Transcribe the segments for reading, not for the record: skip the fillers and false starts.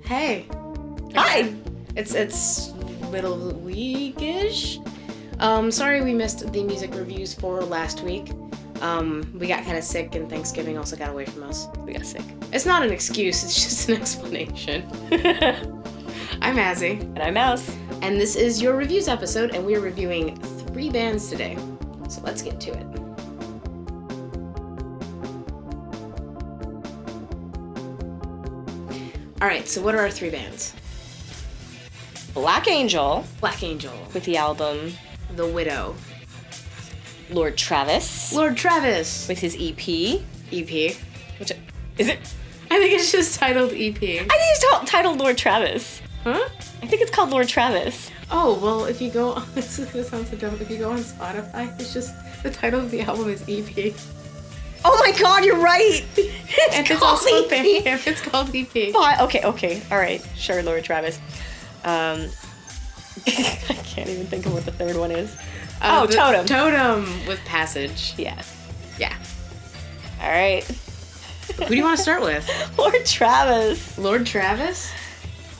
Hey. Hi. It's middle week-ish. Sorry we missed the music reviews for last week. We got kind of sick and Thanksgiving also got away from us. We got sick. It's not an excuse, it's just an explanation. I'm Azzy. And I'm Mouse. And this is your reviews episode, and we're reviewing 3 bands today. So let's get to it. Alright, so what are our 3 bands? Black Angel. Black Angel. With the album The Widow. Lord Travvis. Lord Travvis. With his EP. EP. Which is it? I think it's just titled EP. I think it's titled Lord Travvis. Huh? I think it's called Lord Travvis. Oh, well, if you go on, this sounds so dumb. If you go on Spotify, it's just, the title of the album is EP. Oh my god, you're right! It's also EP. a Bandcamp. It's called EP. Okay. Alright. Sure, Lord Travvis. I can't even think of what the third one is. Totem. Totem with Passage. Yeah. Yeah. Alright. Who do you want to start with? Lord Travvis. Lord Travvis?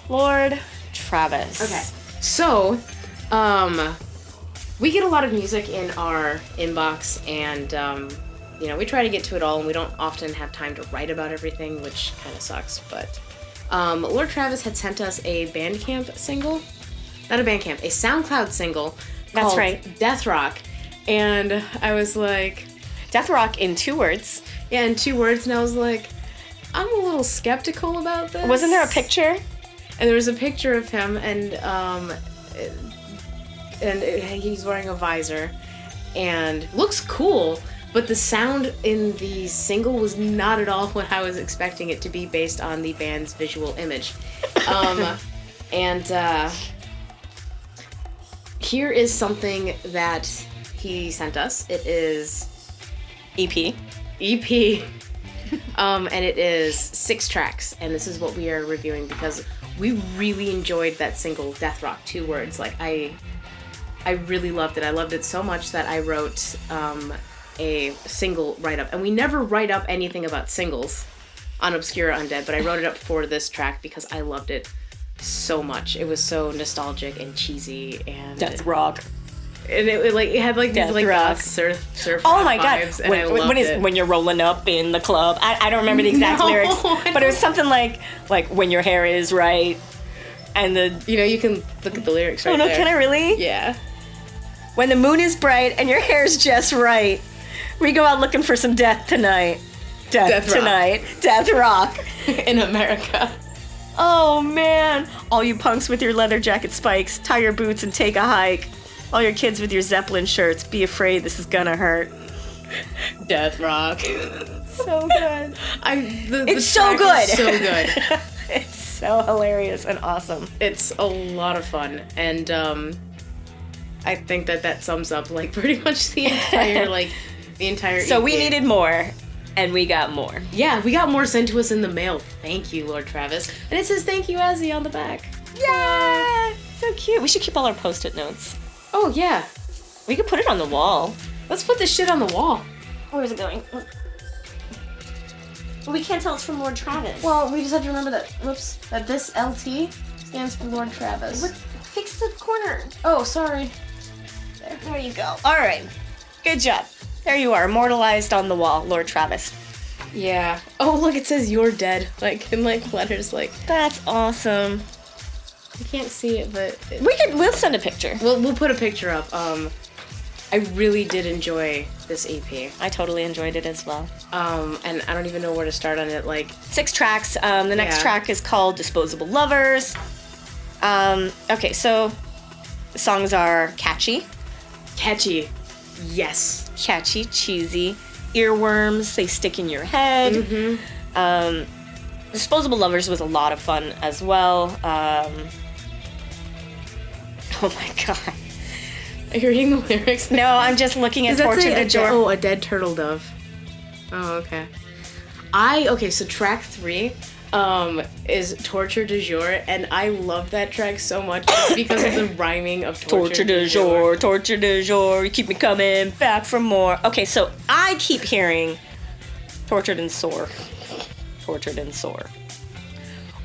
Lord Travvis. Okay. So, we get a lot of music in our inbox, and, we try to get to it all, and we don't often have time to write about everything, which kind of sucks, but, Lord Travvis had sent us a Bandcamp single, not a Bandcamp, a SoundCloud single called Death Rock, and I was like... Death Rock in 2 words. Yeah, in 2 words, and I was like, I'm a little skeptical about this. Wasn't there a picture? And there was a picture of him, and he's wearing a visor, and looks cool, but the sound in the single was not at all what I was expecting it to be based on the band's visual image. Here is something that he sent us. It is... EP. And it is 6 tracks, and this is what we are reviewing because we really enjoyed that single, Death Rock, 2 words. Like, I really loved it. I loved it so much that I wrote a single write-up. And we never write up anything about singles on Obscure Undead, but I wrote it up for this track because I loved it so much. It was so nostalgic and cheesy and... Death Rock. And it had like Death these like Rock. surf oh my god! vibes, and I loved it. When you're rolling up in the club, I don't remember the exact lyrics, but it was something like when your hair is right, and the you can look at the lyrics right oh no, there. can I really? Yeah. When the moon is bright and your hair's just right, we go out looking for some death tonight. Death tonight. Rock. Death rock in America. Oh man! All you punks with your leather jacket spikes, tie your boots and take a hike. All your kids with your Zeppelin shirts, be afraid this is gonna hurt. Death Rock. So good. It's so good. So good. It's so hilarious and awesome. It's a lot of fun, and I think that sums up like pretty much the entire. So EP. we needed more, and we got more. Yeah, we got more sent to us in the mail. Thank you, Lord Travvis, and it says "Thank you, Azzy" on the back. Yeah, so cute. We should keep all our Post-it notes. Oh, yeah. We could put it on the wall. Let's put this shit on the wall. Where is it going? We can't tell it's from Lord Travvis. Well, we just have to remember that this LT stands for Lord Travvis. Fix the corner. Oh, sorry. There you go. All right. Good job. There you are, immortalized on the wall, Lord Travvis. Yeah. Oh, look, it says "You're dead," in letters That's awesome. You can't see it, but... We'll send a picture. We'll put a picture up. I really did enjoy this EP. I totally enjoyed it as well. And I don't even know where to start on it, 6 tracks. The next track is called Disposable Lovers. Okay, so the songs are catchy. Catchy. Yes. Catchy, cheesy. Earworms, they stick in your head. Mm-hmm. Disposable Lovers was a lot of fun as well. Oh my god. Are you reading the lyrics? No, I'm just looking at Torture de Jour. Oh, a dead turtle dove. Oh, okay. So track 3 is Torture de Jour, and I love that track so much just because of the rhyming of Torture de Jour. Torture de Jour, you keep me coming back for more. Okay, so I keep hearing Tortured and Sore. Tortured and Sore.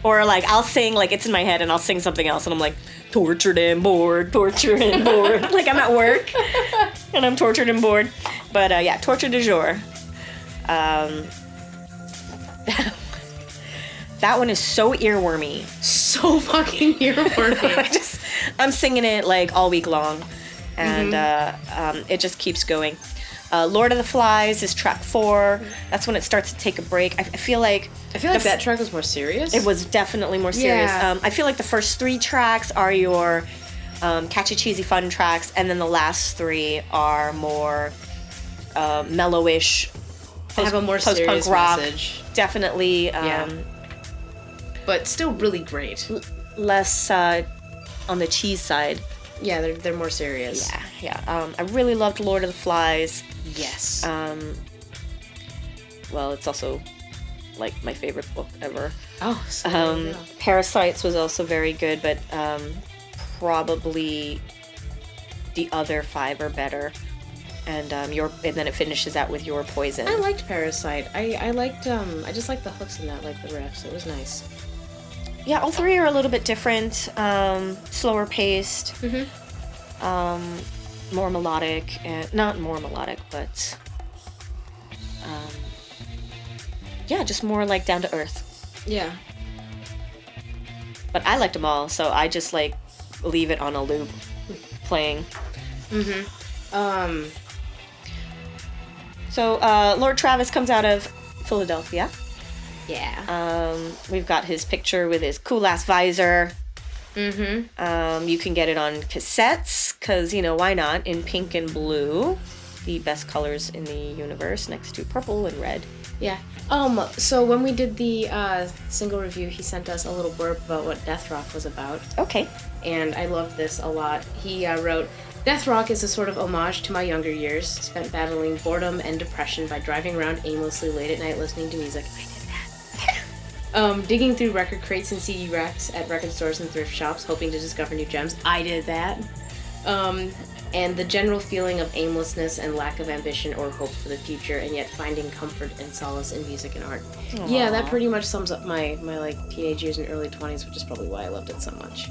Or like I'll sing, like it's in my head and I'll sing something else and I'm like, tortured and bored, tortured and bored. Like I'm at work and I'm tortured and bored. But yeah, torture du jour. That one is so earwormy. So fucking earwormy. I'm singing it like all week long. And it just keeps going. Lord of the Flies is track 4. That's when it starts to take a break. I feel like that track was more serious. It was definitely more serious. Yeah. I feel like the first 3 tracks are your catchy, cheesy, fun tracks, and then the last 3 are more mellowish. Have a more serious rock. message. Definitely. But still really great. Less on the cheese side. Yeah, they're more serious. Yeah. I really loved Lord of the Flies. Yes. Well, it's also like my favorite book ever. Oh, so Parasites was also very good, but probably the other 5 are better. And and then it finishes out with Your Poison. I liked Parasite. I liked I just liked the hooks in that, like the riffs. It was nice. Yeah, all 3 are a little bit different, slower paced, more melodic, and not more melodic, but yeah, just more like down to earth. Yeah. But I liked them all, so I just like leave it on a loop, playing. So Lord Travvis comes out of Philadelphia. Yeah. We've got his picture with his cool ass visor. You can get it on cassettes, because, why not? In pink and blue, the best colors in the universe, next to purple and red. Yeah. So when we did the single review, he sent us a little blurb about what death rock was about. Okay. And I loved this a lot. He wrote, "Death rock is a sort of homage to my younger years, spent battling boredom and depression by driving around aimlessly late at night listening to music." I did that. Digging through record crates and CD racks at record stores and thrift shops, hoping to discover new gems. I did that. And the general feeling of aimlessness and lack of ambition or hope for the future, and yet finding comfort and solace in music and art. Aww. Yeah, that pretty much sums up my like teenage years and early 20s, which is probably why I loved it so much.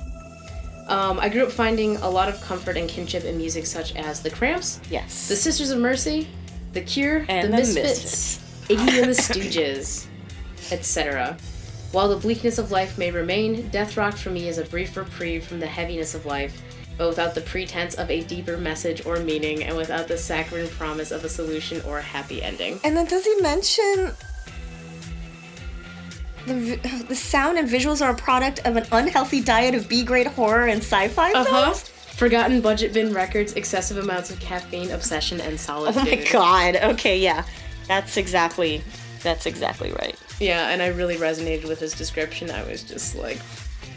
I grew up finding a lot of comfort and kinship in music such as The Cramps, yes, The Sisters of Mercy, The Cure, and The Misfits, Iggy and the Stooges, etc. While the bleakness of life may remain, death rock for me is a brief reprieve from the heaviness of life, but without the pretense of a deeper message or meaning, and without the saccharine promise of a solution or a happy ending. And then does he mention the sound and visuals are a product of an unhealthy diet of B-grade horror and sci-fi films? Forgotten budget bin records, excessive amounts of caffeine, obsession, and solitude. Oh my god. Okay, yeah. That's exactly right. Yeah, and I really resonated with his description. I was just like,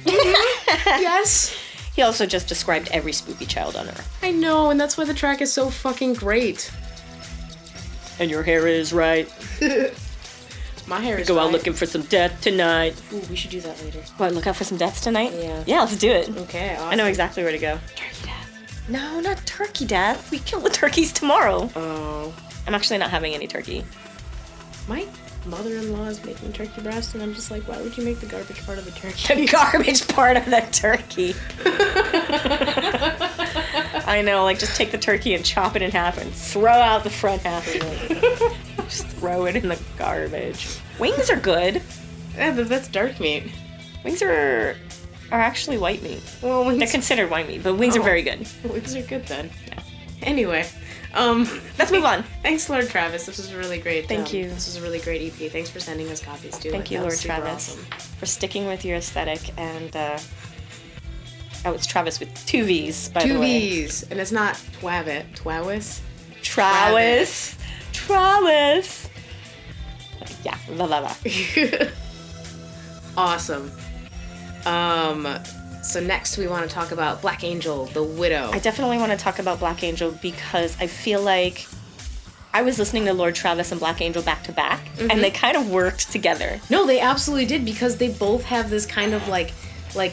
yes. He also just described every spooky child on Earth. I know, and that's why the track is so fucking great. And your hair is right. My hair is Go right. out looking for some death tonight. Ooh, we should do that later. What, look out for some deaths tonight? Yeah. Yeah, let's do it. Okay, awesome. I know exactly where to go. Turkey death. No, not turkey death. We kill the turkeys tomorrow. Oh. I'm actually not having any turkey. My mother-in-law is making turkey breast, and I'm just like, why would you make the garbage part of the turkey? The garbage part of the turkey. I know, like, just take the turkey and chop it in half and throw out the front half of it. Just throw it in the garbage. Wings are good. Yeah, but that's dark meat. Wings are actually white meat. Well, wings... They're considered white meat, but wings are very good. Wings are good then. Yeah. Anyway, let's move on. Thanks, Lord Travvis. This was really great. Thank you. This was a really great EP. Thanks for sending us copies too. Thank you, Lord Travvis, awesome. for sticking with your aesthetic. And it's Travis with 2 V's, by the way. 2 V's, and it's not Twawis. Travis. Yeah, la. Awesome. So next we want to talk about Black Angel, The Widow. I definitely want to talk about Black Angel because I feel like I was listening to Lord Travvis and Black Angel back to back, and they kind of worked together. No, they absolutely did, because they both have this kind of like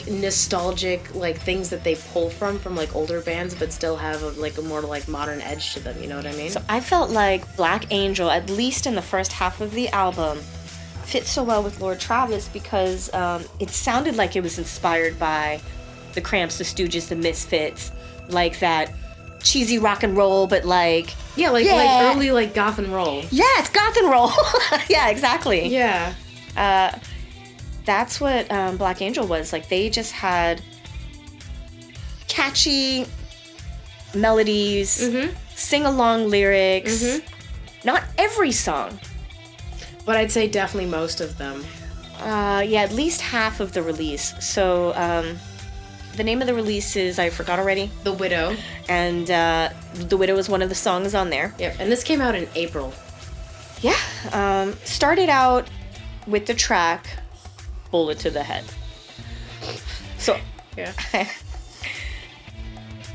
nostalgic like things that they pull from like older bands, but still have a more like modern edge to them. You know what I mean? So I felt like Black Angel, at least in the first half of the album, fit so well with Lord Travvis because it sounded like it was inspired by the Cramps, the Stooges, the Misfits, like that cheesy rock and roll, but like like early like goth and roll. Yes, goth and roll. Yeah, exactly. Yeah. That's what Black Angel was. Like, they just had catchy melodies, sing-along lyrics. Not every song. But I'd say definitely most of them. Yeah, at least half of the release. So, the name of the release is, I forgot already. The Widow. And The Widow is one of the songs on there. Yep, and this came out in April. Yeah. Started out with the track Bullet to the Head. So, yeah.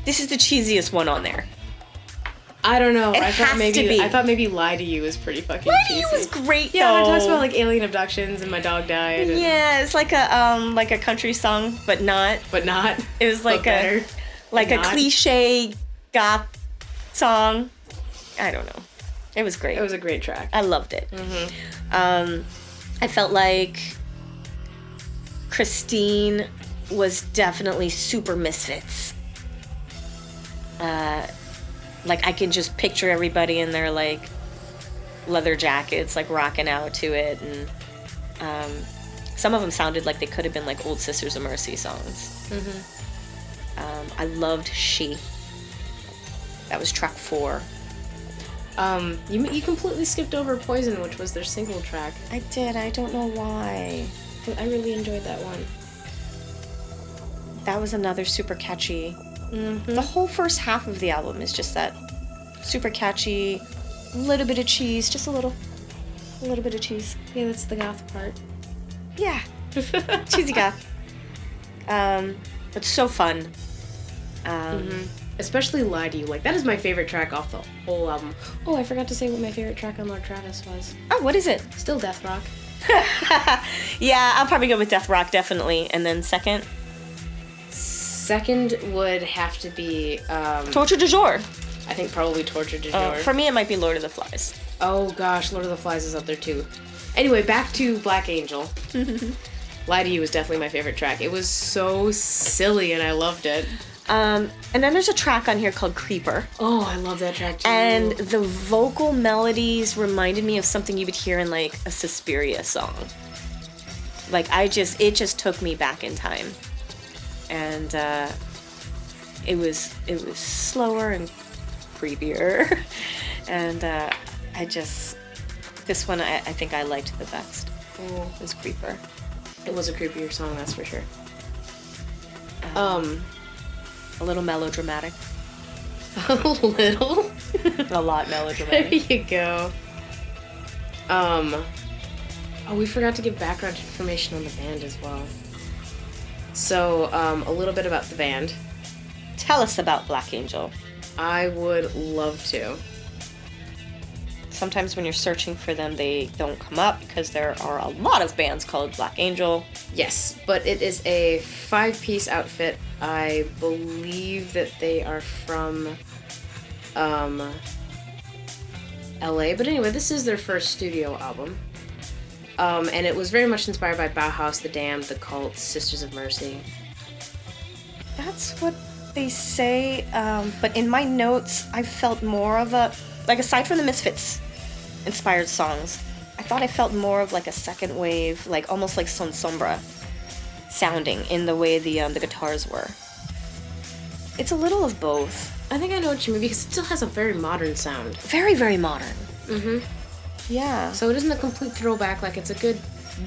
This is the cheesiest one on there. I don't know. I thought maybe Lie to You was pretty fucking Lie cheesy. to You was great, yeah, though. it talks about like alien abductions and my dog died. And, yeah, it's like a country song, but not. But not. It was like a cliche goth song. I don't know. It was great. It was a great track. I loved it. I felt like Christine was definitely super Misfits. Like, I can just picture everybody in their, like, leather jackets, like, rocking out to it, and some of them sounded like they could have been, like, old Sisters of Mercy songs. I loved She. That was track 4. You completely skipped over Poison, which was their single track. I did. I don't know why. But I really enjoyed that one. That was another super catchy. The whole first half of the album is just that super catchy, little bit of cheese, just a little bit of cheese. Yeah, that's the goth part. Yeah, cheesy goth. But so fun. Especially Lie to You. Like, that is my favorite track off the whole album. Oh, I forgot to say what my favorite track on Lord Travvis was. Oh, what is it? Still Death Rock. Yeah, I'll probably go with Death Rock, definitely. And then second? Second would have to be... Torture du Jour. I think probably Torture du Jour. For me, it might be Lord of the Flies. Oh, gosh, Lord of the Flies is up there, too. Anyway, back to Black Angel. Lie to You was definitely my favorite track. It was so silly, and I loved it. And then there's a track on here called Creeper. Oh, I love that track, too. And the vocal melodies reminded me of something you would hear in, like, a Suspiria song. Like, it just took me back in time. And, it was slower and creepier. And, this one I think I liked the best. Oh. It was Creeper. It was a creepier song, that's for sure. A little melodramatic. A little? A lot melodramatic. There you go. Oh, we forgot to give background information on the band as well. So, a little bit about the band. Tell us about Black Angel. I would love to. Sometimes when you're searching for them, they don't come up because there are a lot of bands called Black Angel. Yes, but it is a 5-piece outfit. I believe that they are from LA. But anyway, this is their first studio album. And it was very much inspired by Bauhaus, The Damned, The Cult, Sisters of Mercy. That's what they say. But in my notes, I felt more of a... Like, aside from the Misfits inspired songs, I thought I felt more of like a second wave, like almost like Son Sombra sounding in the way the guitars were. It's a little of both. I think I know what you mean, because it still has a very modern sound. Very, very modern. Mm-hmm. Yeah. So it isn't a complete throwback, like it's a good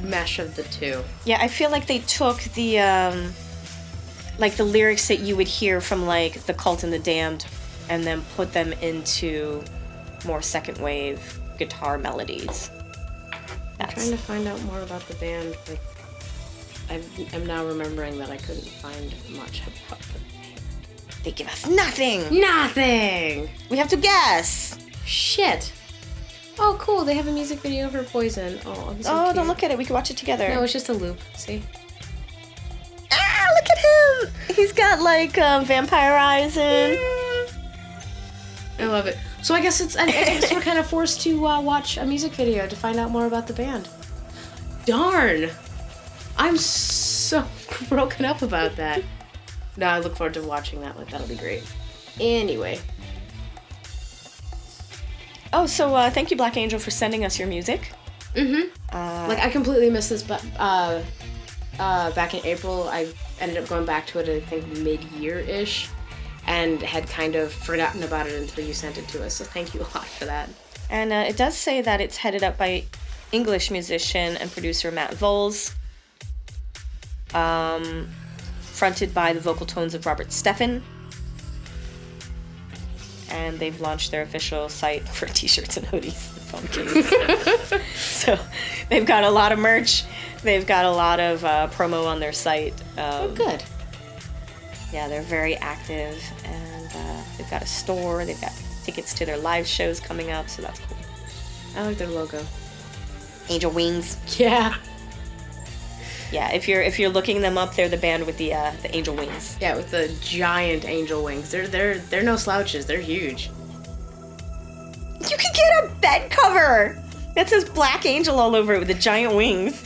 mesh of the two. Yeah, I feel like they took the lyrics that you would hear from like The Cult and The Damned and then put them into more second wave guitar melodies. I'm trying to find out more about the band, but I'm now remembering that I couldn't find much about the band. They give us nothing! Nothing! We have to guess! Shit! Oh, cool, they have a music video for Poison. Oh, I'm so Oh, cute. don't look at it, we can watch it together. No, it's just a loop, see? Ah, look at him! He's got like vampire eyes in. I love it. So I guess we're kind of forced to watch a music video to find out more about the band. Darn. I'm so broken up about that. No, I look forward to watching that. Like, that'll be great. Anyway. Oh, so thank you, Black Angel, for sending us your music. Mm-hmm. Like, I completely missed this, but back in April, I ended up going back to it, I think, mid-year-ish, and had kind of forgotten about it until you sent it to us, so thank you a lot for that. And it does say that it's headed up by English musician and producer Matt Voles, fronted by the vocal tones of Robert Steffen, and they've launched their official site for t-shirts and hoodies and phone cases. So they've got a lot of merch. They've got a lot of promo on their site. Oh, good. Yeah, they're very active, and they've got a store. They've got tickets to their live shows coming up, so that's cool. I like their logo. Angel Wings. Yeah. Yeah, if you're looking them up, they're the band with the angel wings. Yeah, with the giant angel wings. They're no slouches. They're huge. You could get a bed cover that says Black Angel all over it with the giant wings.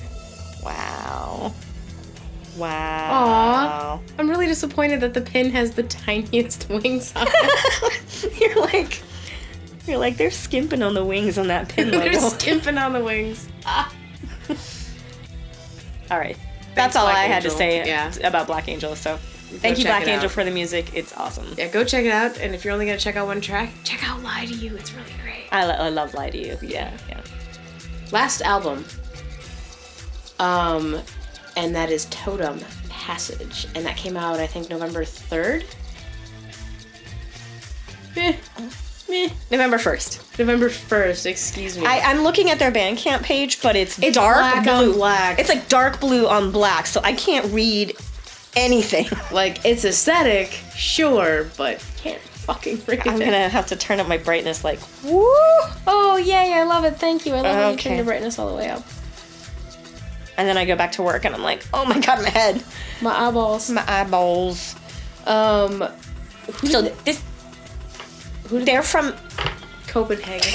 Wow. Aww. I'm really disappointed that the pin has the tiniest wings on it. You're like, they're skimping on the wings on that pin logo. They're skimping on the wings. All right. That's all Black I had Angel. to say Yeah. about Black Angel. So thank you, check Black it Angel, out. for the music. It's awesome. Yeah, go check it out. And if you're only going to check out one track, check out Lie to You. It's really great. I love Lie to You. Yeah. Last album. And that is Totem Passage. And that came out, I think, November 3rd? November 1st. November 1st, excuse me. I'm looking at their Bandcamp page, but it's dark black blue. on black. It's like dark blue on black, so I can't read anything. Like, it's aesthetic, sure, but can't fucking read I'm it. gonna have to turn up my brightness like, woo! Oh, yay, I love it. Thank you. I love when you Okay. turn your brightness all the way up. And then I go back to work and I'm like, oh my god, my head. My eyeballs. My eyeballs. They're from Copenhagen.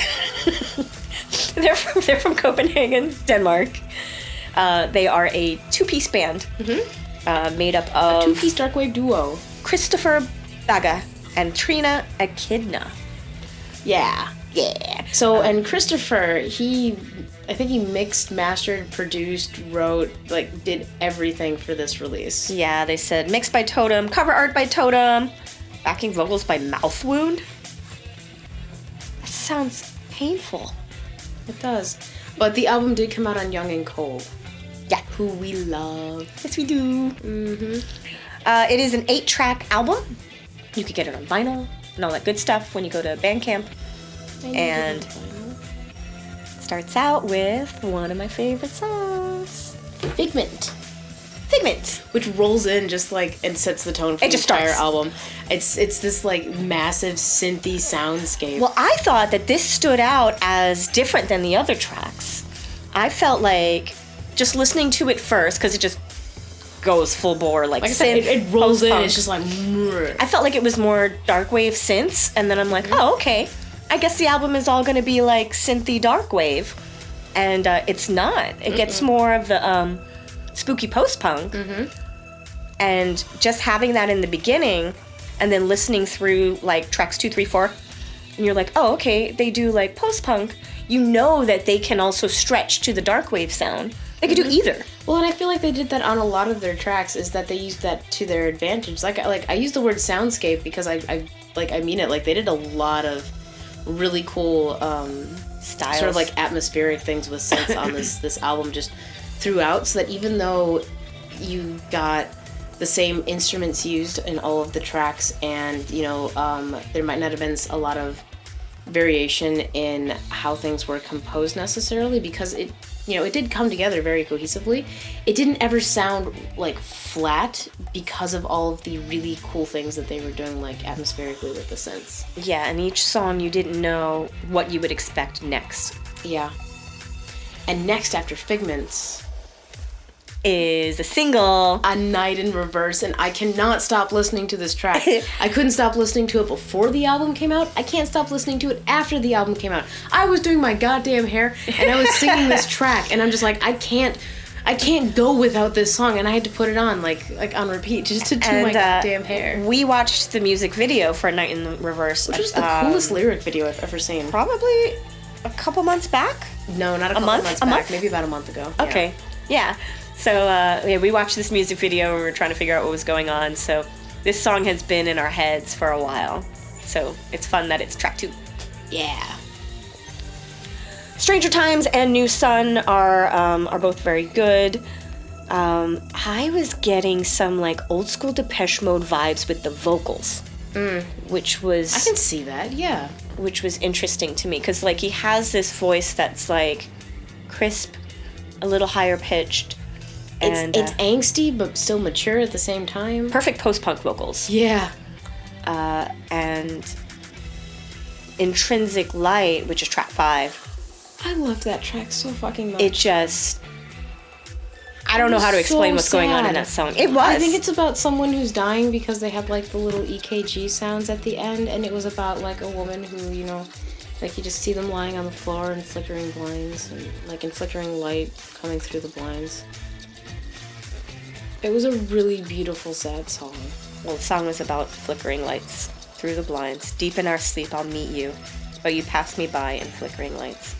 they're from Copenhagen, Denmark. They are a two-piece band made up of Two-piece darkwave duo. Christopher Baga and Trina Echidna. Yeah. Yeah. So, and Christopher, I think he mixed, mastered, produced, wrote, like, did everything for this release. Yeah, they said mixed by Totem, cover art by Totem, backing vocals by Mouthwound. That sounds painful. It does. But the album did come out on Young and Cold. Yeah. Who we love. Yes, we do. Mm-hmm. It is an 8-track album. You could get it on vinyl and all that good stuff when you go to Bandcamp. And it starts out with one of my favorite songs. Figment. Figment. Which rolls in just like and sets the tone for It the just entire starts. album. It's this like massive synthy soundscape. Well, I thought that this stood out as different than the other tracks. I felt like just listening to it first, because it just goes full bore, like I said, synth, it rolls in. post-punk. It's just like. I felt like it was more dark wave synths, and then I'm like, oh, okay. I guess the album is all going to be like synthy dark wave, and it's not. It gets more of the spooky post-punk, and just having that in the beginning, and then listening through like tracks 2, 3, 4, and you're like, oh, okay, they do like post-punk. You know that they can also stretch to the dark wave sound. They could do either. Well, and I feel like they did that on a lot of their tracks. Is that they used that to their advantage? Like I use the word soundscape because I mean it. Like they did a lot of really cool Styles. sort of like atmospheric things with synths on this album just throughout. So that even though you got the same instruments used in all of the tracks, and there might not have been a lot of variation in how things were composed necessarily, because it did come together very cohesively. It didn't ever sound like flat because of all of the really cool things that they were doing, like atmospherically with the synths. Yeah, and each song you didn't know what you would expect next. Yeah. And next after Figments is a single. A Night in Reverse, and I cannot stop listening to this track. I couldn't stop listening to it before the album came out. I can't stop listening to it after the album came out. I was doing my goddamn hair, and I was singing this track, and I'm just like, I can't go without this song, and I had to put it on like on repeat just to do my goddamn hair. We watched the music video for A Night in Reverse. Which was the coolest lyric video I've ever seen. Probably a couple months back? No, not a couple months back. Maybe about a month ago. Okay. Yeah. So we watched this music video and we were trying to figure out what was going on. So this song has been in our heads for a while. So it's fun that it's track 2. Yeah. Stranger Times and New Sun are both very good. I was getting some like old school Depeche Mode vibes with the vocals, which was I can see that, yeah. Which was interesting to me because like he has this voice that's like crisp, a little higher pitched. And it's angsty but still mature at the same time. Perfect post-punk vocals. Yeah. And Intrinsic Light, which is track 5. I love that track so fucking much. It just... I don't know how to explain what's going on in that song. It was. I think it's about someone who's dying because they had like the little EKG sounds at the end, and it was about like a woman who, you know, like you just see them lying on the floor and flickering blinds, and like in flickering light coming through the blinds. It was a really beautiful, sad song. Well, the song was about flickering lights through the blinds. Deep in our sleep, I'll meet you, but you pass me by in flickering lights.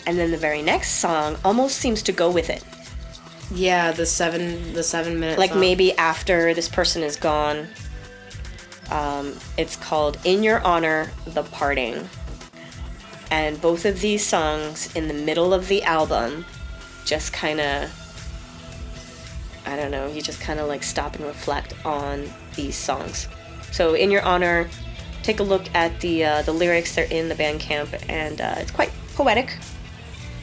And then the very next song almost seems to go with it. Yeah, the 7-minute like song. Maybe after this person is gone. It's called In Your Honor, The Parting. And both of these songs in the middle of the album just kind of, I don't know, you just kind of like stop and reflect on these songs. So In Your Honor, take a look at the lyrics. They're in the Bandcamp, and it's quite poetic.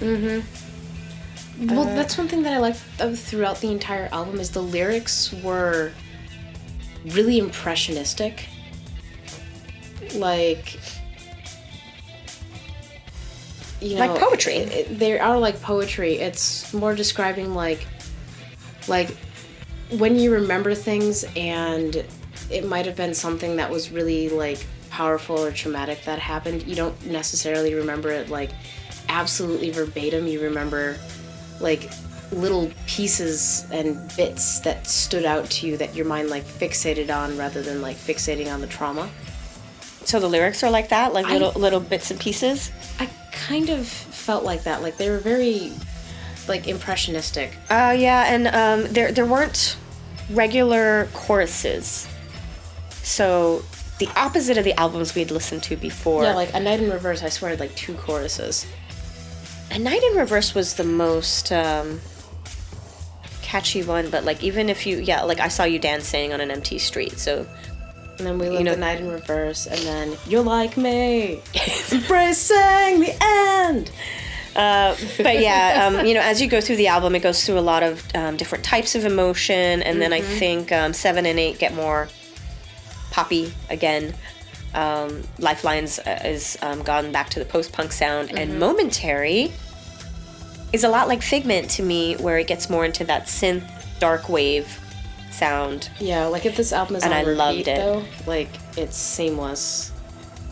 Well, that's one thing that I liked throughout the entire album is the lyrics were really impressionistic. Like, you know, like poetry. They are like poetry. It's more describing like when you remember things and it might have been something that was really like powerful or traumatic that happened. You don't necessarily remember it like absolutely verbatim. You remember like little pieces and bits that stood out to you that your mind like fixated on rather than like fixating on the trauma. So the lyrics are like that, like little bits and pieces? I kind of felt like that. Like they were very like impressionistic. Yeah, and there weren't regular choruses. So the opposite of the albums we'd listened to before. Yeah, like A Night in Reverse, I swear had like 2 choruses. A Night in Reverse was the most catchy one, but like even if you, like I Saw You Dancing on an Empty Street, so... And then we lived The Night in Reverse, and then You're Like Me, embracing the end! But yeah, as you go through the album, it goes through a lot of different types of emotion, and then I think 7 and 8 get more poppy again. Lifelines is gone back to the post-punk sound, and Momentary is a lot like Figment to me, where it gets more into that synth dark wave sound. Yeah, like if this album is and on I repeat, loved it. though, like it's seamless.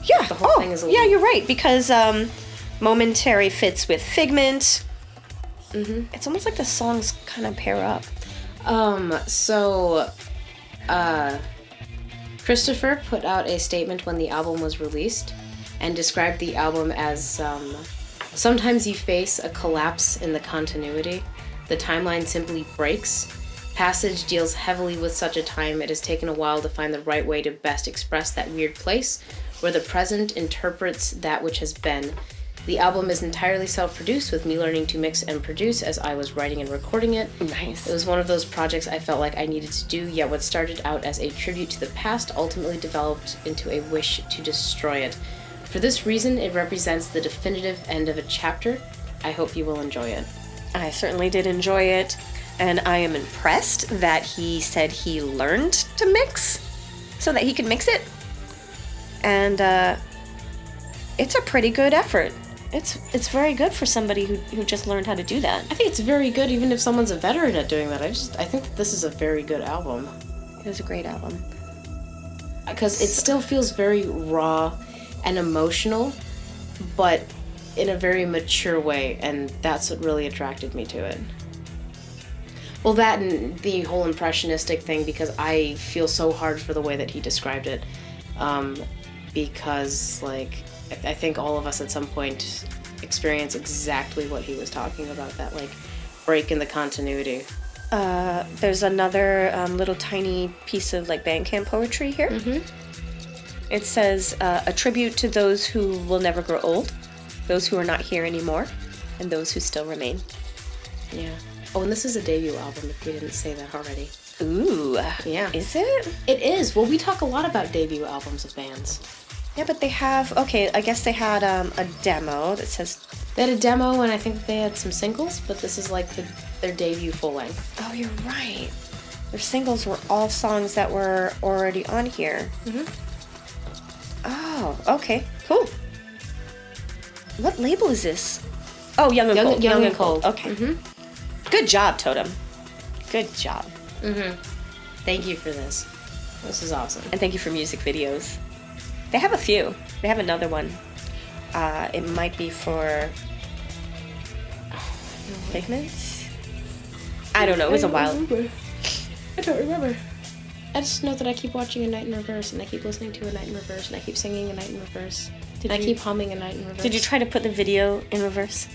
Yeah, the whole thing is a you're right, because Momentary fits with Figment. It's almost like the songs kind of pair up. Christopher put out a statement when the album was released and described the album as sometimes you face a collapse in the continuity. The timeline simply breaks. Passage deals heavily with such a time it has taken a while to find the right way to best express that weird place where the present interprets that which has been. The album is entirely self-produced, with me learning to mix and produce as I was writing and recording it. Nice. It was one of those projects I felt like I needed to do, yet what started out as a tribute to the past ultimately developed into a wish to destroy it. For this reason, it represents the definitive end of a chapter. I hope you will enjoy it. I certainly did enjoy it, and I am impressed that he said he learned to mix so that he could mix it. And it's a pretty good effort. It's very good for somebody who just learned how to do that. I think it's very good even if someone's a veteran at doing that. I think that this is a very good album. It was a great album. Because it still feels very raw and emotional, but in a very mature way, and that's what really attracted me to it. Well, that and the whole impressionistic thing, because I feel so hard for the way that he described it. Because, like, I think all of us at some point experience exactly what he was talking about, that, like, break in the continuity. There's another little tiny piece of, like, Bandcamp poetry here. Mm-hmm. It says, a tribute to those who will never grow old, those who are not here anymore, and those who still remain. Yeah. Oh, and this is a debut album, if we didn't say that already. Ooh. Yeah. Is it? It is. Well, we talk a lot about debut albums of bands. Yeah, but they have... Okay, I guess they had a demo that says... They had a demo, and I think they had some singles, but this is like their debut full length. Oh, you're right. Their singles were all songs that were already on here. Mm-hmm. Oh, okay. Cool. What label is this? Oh, Young and Cold. Young and Cold. Okay. Mm-hmm. Good job, Totem. Good job. Mm-hmm. Thank you for this. This is awesome. And thank you for music videos. They have a few. They have another one. It might be for Figment? I don't know. It was a while. I don't remember. I just know that I keep watching A Night in Reverse, and I keep listening to A Night in Reverse, and I keep singing A Night in Reverse. I keep humming A Night in Reverse. Did you try to put the video in reverse?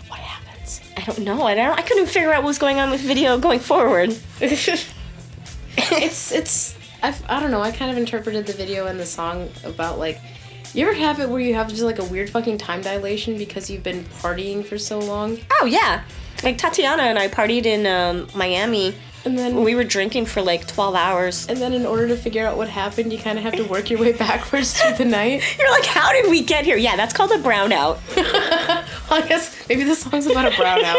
What happens? I don't know. I couldn't figure out what was going on with video going forward. I don't know. I kind of interpreted the video and the song about, like, you ever have it where you have just, like, a weird fucking time dilation because you've been partying for so long? Oh, yeah. Like, Tatiana and I partied in Miami, and then we were drinking for, like, 12 hours. And then in order to figure out what happened, you kind of have to work your way backwards through the night. You're like, how did we get here? Yeah, that's called a brownout. Well, I guess maybe the song's about a brownout.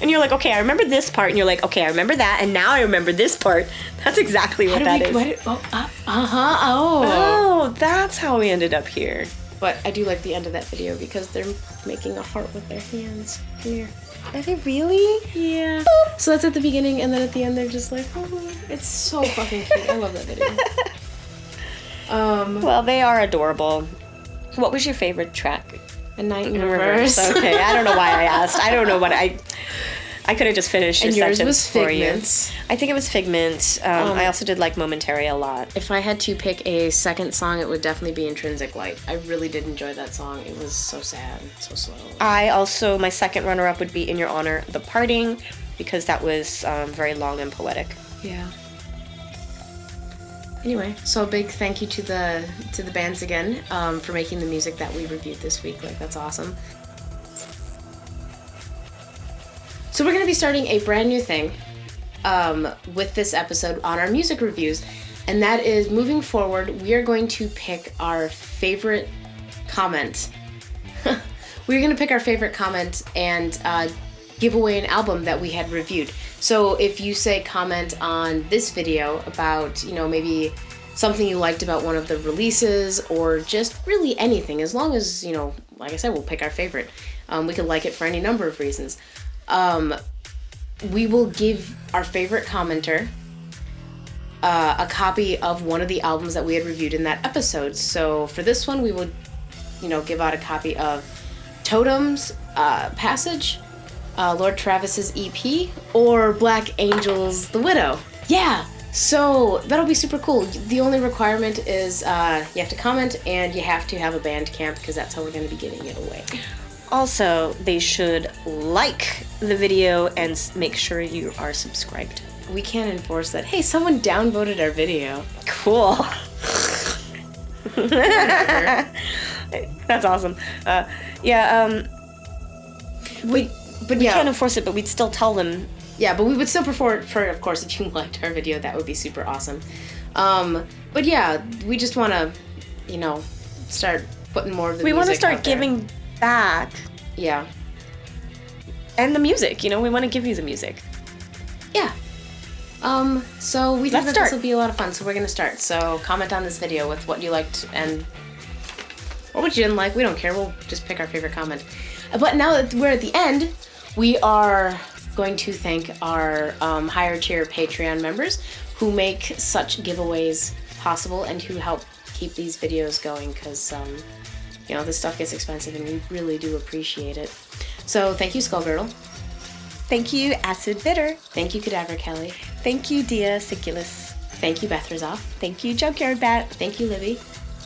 And you're like, okay, I remember this part. And you're like, okay, I remember that. And now I remember this part. That's exactly what that is. Oh, that's how we ended up here. But I do like the end of that video because they're making a heart with their hands. Come here. Are they really? Yeah. So that's at the beginning, and then at the end they're just like, oh, it's so fucking cute. I love that video. Well, they are adorable. What was your favorite track? A Night in Reverse. Okay, I don't know why I asked. I don't know what I could have just finished your sentence was for Figment. you. I think it was Figment. I also did like Momentary a lot. If I had to pick a second song, it would definitely be Intrinsic Light. I really did enjoy that song. It was so sad, so slow. My second runner-up would be In Your Honor, The Parting, because that was very long and poetic. Yeah. Anyway, so a big thank you to the bands again for making the music that we reviewed this week. Like, that's awesome. So we're going to be starting a brand new thing with this episode on our music reviews, and that is, moving forward, we are going to pick our favorite comment. We're going to pick our favorite comment and give away an album that we had reviewed. So if you say comment on this video about, maybe something you liked about one of the releases, or just really anything, as long as, like I said, we'll pick our favorite. We can like it for any number of reasons. We will give our favorite commenter a copy of one of the albums that we had reviewed in that episode. So for this one, we will, give out a copy of Totem's Passage, Lord Travvis's EP, or Black Angel's The Widow. Yeah, so that'll be super cool. The only requirement is you have to comment and you have to have a Bandcamp, because that's how we're going to be giving it away. Also, they should like the video and make sure you are subscribed. We can't enforce that. Hey, someone downvoted our video. Cool. That's awesome. We can't enforce it, but we'd still tell them. Yeah, but we would still prefer, of course, if you liked our video, that would be super awesome. But yeah, we just want to, start putting more of the music out there. We want to start giving back. Yeah. And the music, we want to give you the music. Yeah. So we think that this will be a lot of fun, so we're going to start. So comment on this video with what you liked or what you didn't like. We don't care. We'll just pick our favorite comment. But now that we're at the end, we are going to thank our higher tier Patreon members who make such giveaways possible and who help keep these videos going, because this stuff gets expensive and we really do appreciate it. So thank you, Skullgirdle. Thank you, Acid Bitter. Thank you, Cadaver Kelly. Thank you, Dia Siculus. Thank you, Beth Razoff. Thank you, Junkyard Bat. Thank you, Libby.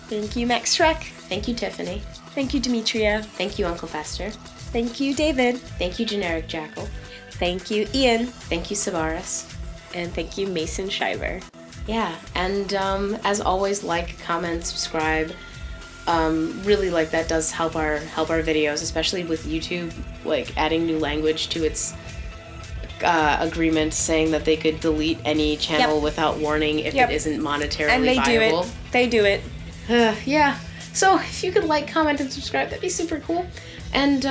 Thank you, Max Shrek. Thank you, Tiffany. Thank you, Demetria. Thank you, Uncle Fester. Thank you, David. Thank you, Generic Jackal. Thank you, Ian. Thank you, Sabaris. And thank you, Mason Shiver. Yeah, and as always, like, comment, subscribe. Really, like, that does help our videos, especially with YouTube, like, adding new language to its agreement, saying that they could delete any channel without warning if it isn't monetarily and they viable. do it. They do it. Yeah. So if you could like, comment, and subscribe, that'd be super cool. And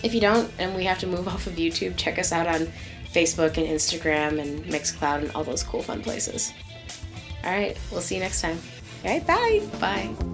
if you don't, and we have to move off of YouTube, check us out on Facebook and Instagram and Mixcloud and all those cool fun places. All right, we'll see you next time. All right, bye. Bye.